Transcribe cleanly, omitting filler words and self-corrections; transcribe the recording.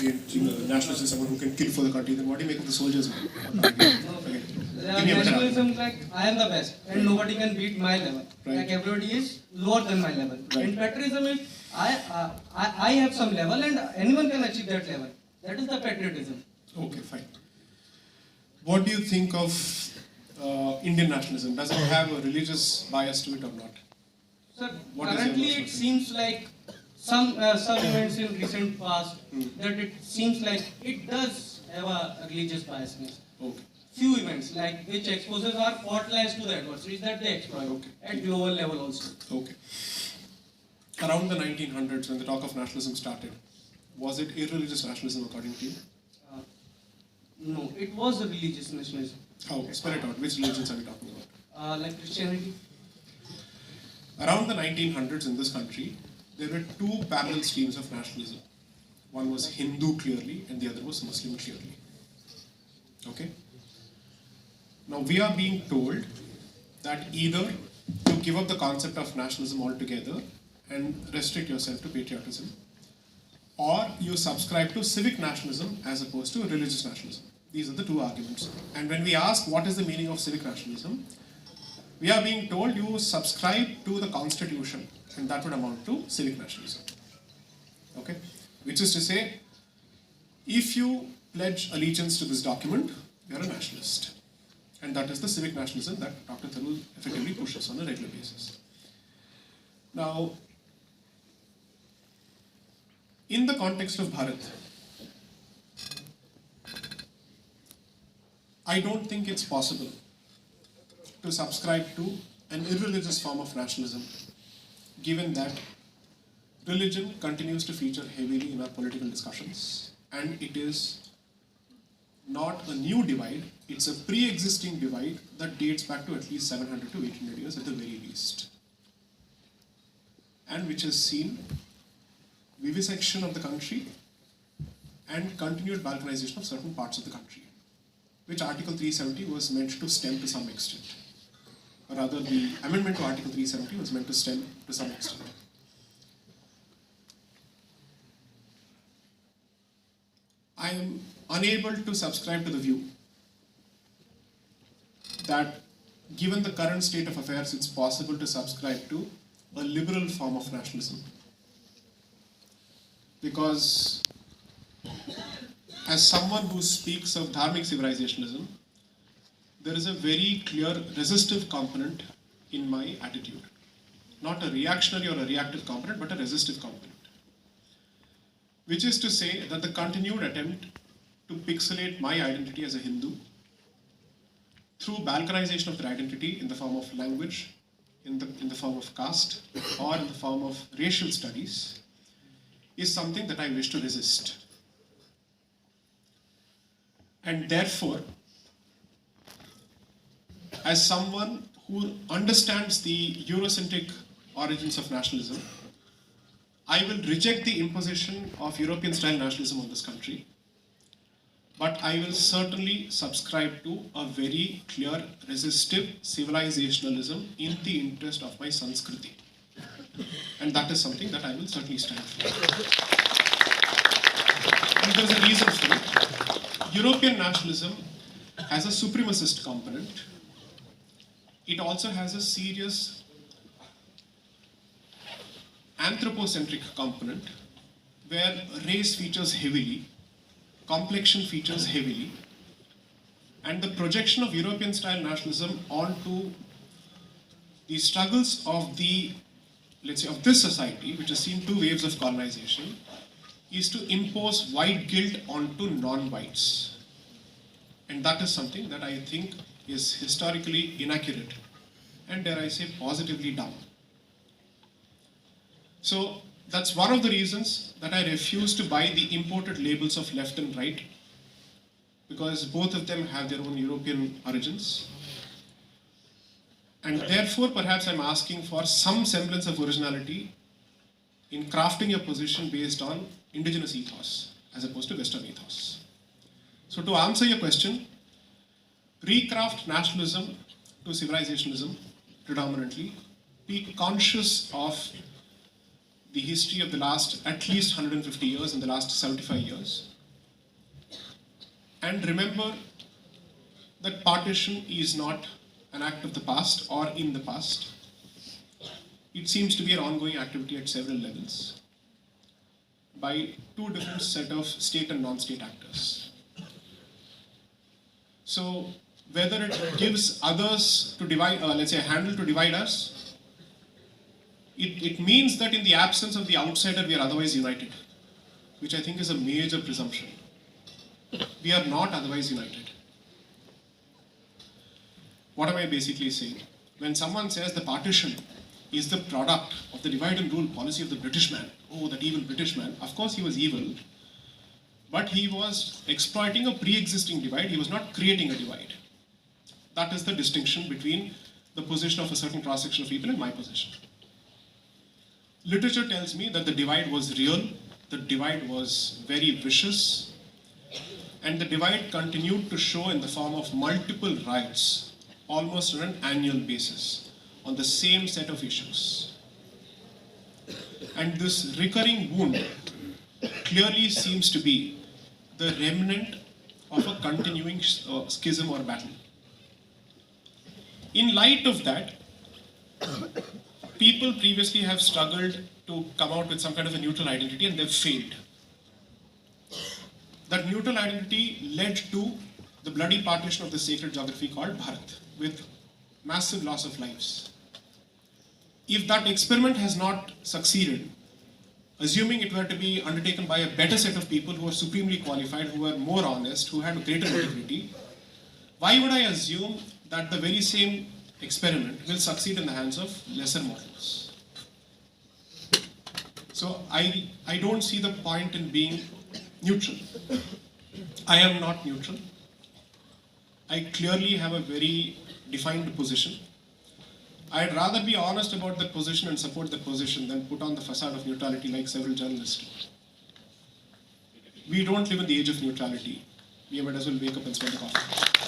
nationalist is someone who can kill for the country, then what do you make of the soldiers? Nationalism, like I am the best and nobody can beat my level. Right. Like everybody is lower than my level. Right. And patriotism is I have some level and anyone can achieve that level. That is the patriotism. Okay, fine. What do you think of Indian nationalism? Does it have a religious bias to it or not? Sir, What is currently your it seems like some events in recent past that it seems like it does have a religious biasness. Okay. Few events like which exposes our fault lies to the adversaries that they exploit Okay. at global level also. Okay. Around the 1900s, when the talk of nationalism started, was it irreligious nationalism according to you? No, it was a religious nationalism. How? Spell it out. Which religions are we talking about? Like Christianity. Around the 1900s in this country, there were two parallel streams of nationalism. One was Hindu clearly, and the other was Muslim clearly. Okay? Now we are being told that either you give up the concept of nationalism altogether and restrict yourself to patriotism, or you subscribe to civic nationalism as opposed to religious nationalism. These are the two arguments. And when we ask what is the meaning of civic nationalism, we are being told you subscribe to the constitution, and that would amount to civic nationalism. Okay? Which is to say, if you pledge allegiance to this document, you are a nationalist. And that is the civic nationalism that Dr. Tharoor effectively pushes on a regular basis. Now, in the context of Bharat, I don't think it's possible to subscribe to an irreligious form of nationalism, given that religion continues to feature heavily in our political discussions, and it is not a new divide, it's a pre-existing divide that dates back to at least 700 to 800 years at the very least, and which has seen vivisection of the country and continued balkanization of certain parts of the country, which Article 370 was meant to stem to some extent. Or rather, the amendment to Article 370 was meant to stem to some extent. I am unable to subscribe to the view that given the current state of affairs, it's possible to subscribe to a liberal form of nationalism. Because as someone who speaks of dharmic civilizationism, there is a very clear resistive component in my attitude. Not a reactionary or a reactive component, but a resistive component. Which is to say that the continued attempt to pixelate my identity as a Hindu through balkanization of their identity in the form of language, in the form of caste, or in the form of racial studies, is something that I wish to resist. And therefore, as someone who understands the Eurocentric origins of nationalism, I will reject the imposition of European-style nationalism on this country, but I will certainly subscribe to a very clear resistive civilizationalism in the interest of my Sanskriti. And that is something that I will certainly stand for. And there is a reason for it. European nationalism has a supremacist component. It also has a serious anthropocentric component where race features heavily, complexion features heavily, and the projection of European-style nationalism onto the struggles of the, let's say, of this society, which has seen two waves of colonization, is to impose white guilt onto non-whites. And that is something that I think is historically inaccurate and, dare I say, positively dumb. So that's one of the reasons that I refuse to buy the imported labels of left and right, because both of them have their own European origins. And therefore, perhaps I'm asking for some semblance of originality in crafting a position based on indigenous ethos as opposed to Western ethos. So to answer your question, recraft nationalism to civilizationalism predominantly, be conscious of the history of the last at least 150 years and the last 75 years. And remember that partition is not an act of the past or in the past. It seems to be an ongoing activity at several levels by two different set of state and non-state actors. So whether it gives others to divide, let's say a handle to divide us, it means that in the absence of the outsider, we are otherwise united, which I think is a major presumption. We are not otherwise united. What am I basically saying? When someone says the partition is the product of the divide and rule policy of the British man, oh, that evil British man, of course he was evil, but he was exploiting a pre-existing divide, he was not creating a divide. That is the distinction between the position of a certain cross-section of people and my position. Literature tells me that the divide was real, the divide was very vicious, and the divide continued to show in the form of multiple riots, almost on an annual basis, on the same set of issues. And this recurring wound clearly seems to be the remnant of a continuing schism or battle. In light of that, people previously have struggled to come out with some kind of a neutral identity and they've failed. That neutral identity led to the bloody partition of the sacred geography called Bharat, with massive loss of lives. If that experiment has not succeeded, assuming it were to be undertaken by a better set of people who were supremely qualified, who were more honest, who had greater integrity, why would I assume that the very same experiment will succeed in the hands of lesser mortals? So I don't see the point in being neutral. I am not neutral. I clearly have a very defined position. I'd rather be honest about that position and support that position than put on the facade of neutrality like several journalists do. We don't live in the age of neutrality. We might as well wake up and smell the coffee.